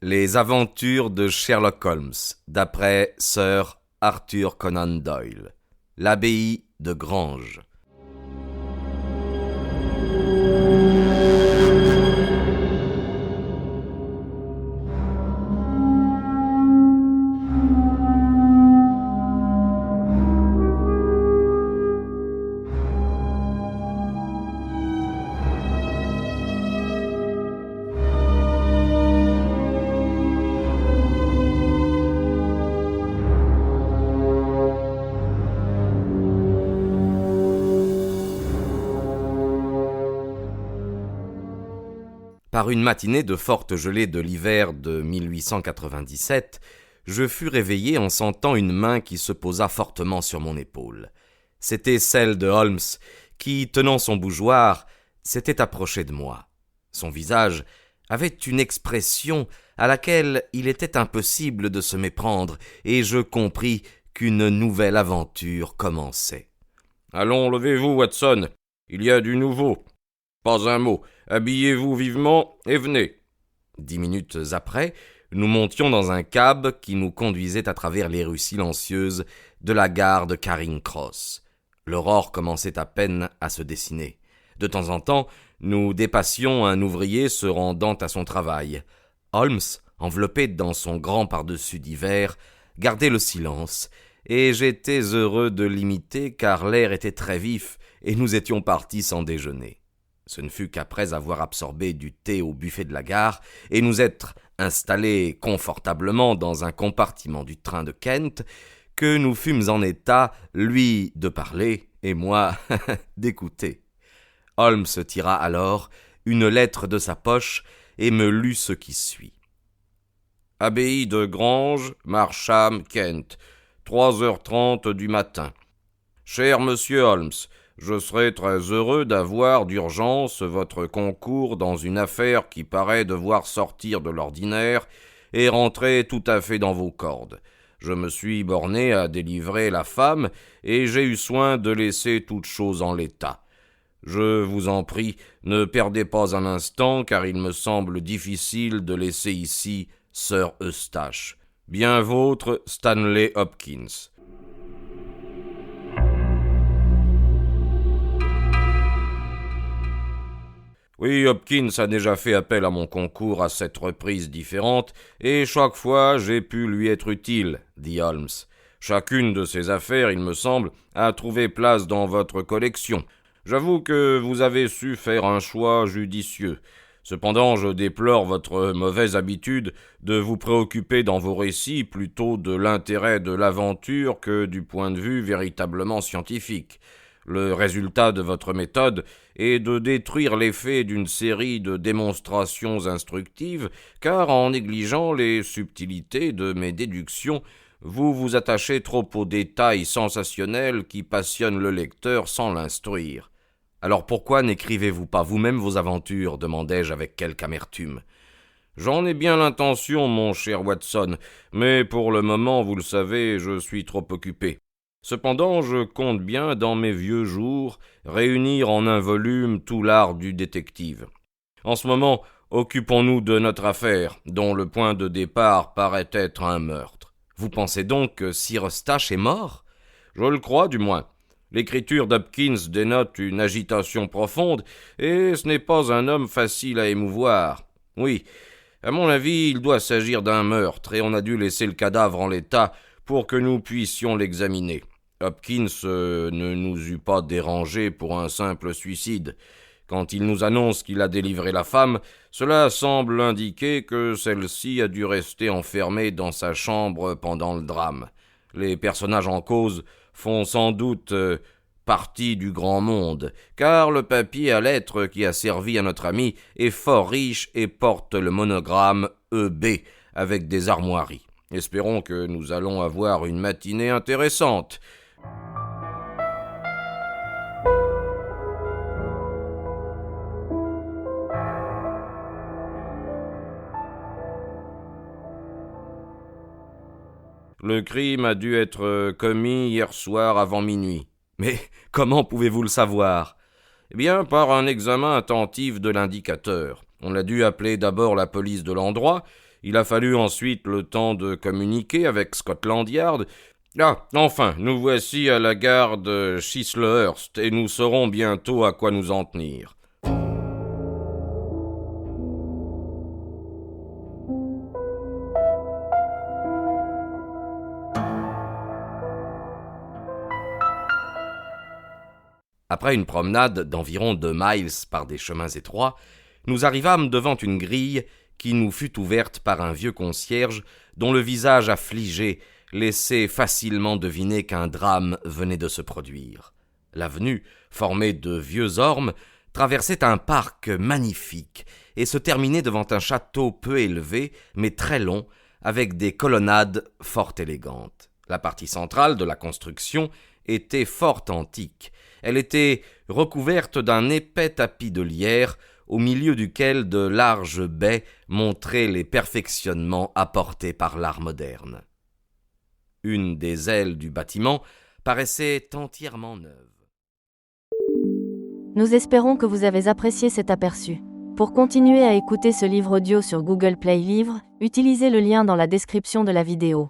Les aventures de Sherlock Holmes, d'après Sir Arthur Conan Doyle. L'abbaye de Granges. Par une matinée de forte gelée de l'hiver de 1897, je fus réveillé en sentant une main qui se posa fortement sur mon épaule. C'était celle de Holmes, qui, tenant son bougeoir, s'était approché de moi. Son visage avait une expression à laquelle il était impossible de se méprendre, et je compris qu'une nouvelle aventure commençait. « Allons, levez-vous, Watson, il y a du nouveau. Pas un mot, habillez-vous vivement et venez. » 10 minutes après, nous montions dans un cab qui nous conduisait à travers les rues silencieuses de la gare de Charing Cross. L'aurore commençait à peine à se dessiner. De temps en temps, nous dépassions un ouvrier se rendant à son travail. Holmes, enveloppé dans son grand pardessus d'hiver, gardait le silence, et j'étais heureux de l'imiter car l'air était très vif et nous étions partis sans déjeuner. Ce ne fut qu'après avoir absorbé du thé au buffet de la gare et nous être installés confortablement dans un compartiment du train de Kent que nous fûmes en état, lui de parler et moi d'écouter. Holmes tira alors une lettre de sa poche et me lut ce qui suit. « Abbaye de Granges, Marsham, Kent, 3h30 du matin. Cher monsieur Holmes, je serais très heureux d'avoir d'urgence votre concours dans une affaire qui paraît devoir sortir de l'ordinaire et rentrer tout à fait dans vos cordes. Je me suis borné à délivrer la femme et j'ai eu soin de laisser toute chose en l'état. Je vous en prie, ne perdez pas un instant car il me semble difficile de laisser ici Sir Eustache. Bien vôtre, Stanley Hopkins. » Oui, Hopkins a déjà fait appel à mon concours à 7 reprises différentes, et chaque fois j'ai pu lui être utile, dit Holmes. Chacune de ces affaires, il me semble, a trouvé place dans votre collection. J'avoue que vous avez su faire un choix judicieux. Cependant, je déplore votre mauvaise habitude de vous préoccuper dans vos récits plutôt de l'intérêt de l'aventure que du point de vue véritablement scientifique. Le résultat de votre méthode est de détruire l'effet d'une série de démonstrations instructives, car en négligeant les subtilités de mes déductions, vous vous attachez trop aux détails sensationnels qui passionnent le lecteur sans l'instruire. Alors pourquoi n'écrivez-vous pas vous-même vos aventures ? Demandai-je avec quelque amertume. J'en ai bien l'intention, mon cher Watson, mais pour le moment, vous le savez, je suis trop occupé. Cependant, je compte bien, dans mes vieux jours, réunir en un volume tout l'art du détective. En ce moment, occupons-nous de notre affaire, dont le point de départ paraît être un meurtre. Vous pensez donc que Sir Eustache est mort ? Je le crois, du moins. L'écriture d'Hopkins dénote une agitation profonde, et ce n'est pas un homme facile à émouvoir. Oui, à mon avis, il doit s'agir d'un meurtre, et on a dû laisser le cadavre en l'état pour que nous puissions l'examiner. Hopkins ne nous eût pas dérangés pour un simple suicide. Quand il nous annonce qu'il a délivré la femme, cela semble indiquer que celle-ci a dû rester enfermée dans sa chambre pendant le drame. Les personnages en cause font sans doute partie du grand monde, car le papier à lettres qui a servi à notre ami est fort riche et porte le monogramme EB avec des armoiries. Espérons que nous allons avoir une matinée intéressante. Le crime a dû être commis hier soir avant minuit. Mais comment pouvez-vous le savoir ? Eh bien, par un examen attentif de l'indicateur. On a dû appeler d'abord la police de l'endroit, Il a fallu ensuite le temps de communiquer avec Scotland Yard. Ah, enfin, nous voici à la gare de Chislehurst et nous saurons bientôt à quoi nous en tenir. Après une promenade d'environ 2 miles par des chemins étroits, nous arrivâmes devant une grille qui nous fut ouverte par un vieux concierge dont le visage affligé laissait facilement deviner qu'un drame venait de se produire. L'avenue, formée de vieux ormes, traversait un parc magnifique et se terminait devant un château peu élevé, mais très long, avec des colonnades fort élégantes. La partie centrale de la construction était fort antique. Elle était recouverte d'un épais tapis de lierre, au milieu duquel de larges baies montraient les perfectionnements apportés par l'art moderne. Une des ailes du bâtiment paraissait entièrement neuve. Nous espérons que vous avez apprécié cet aperçu. Pour continuer à écouter ce livre audio sur Google Play Livres, utilisez le lien dans la description de la vidéo.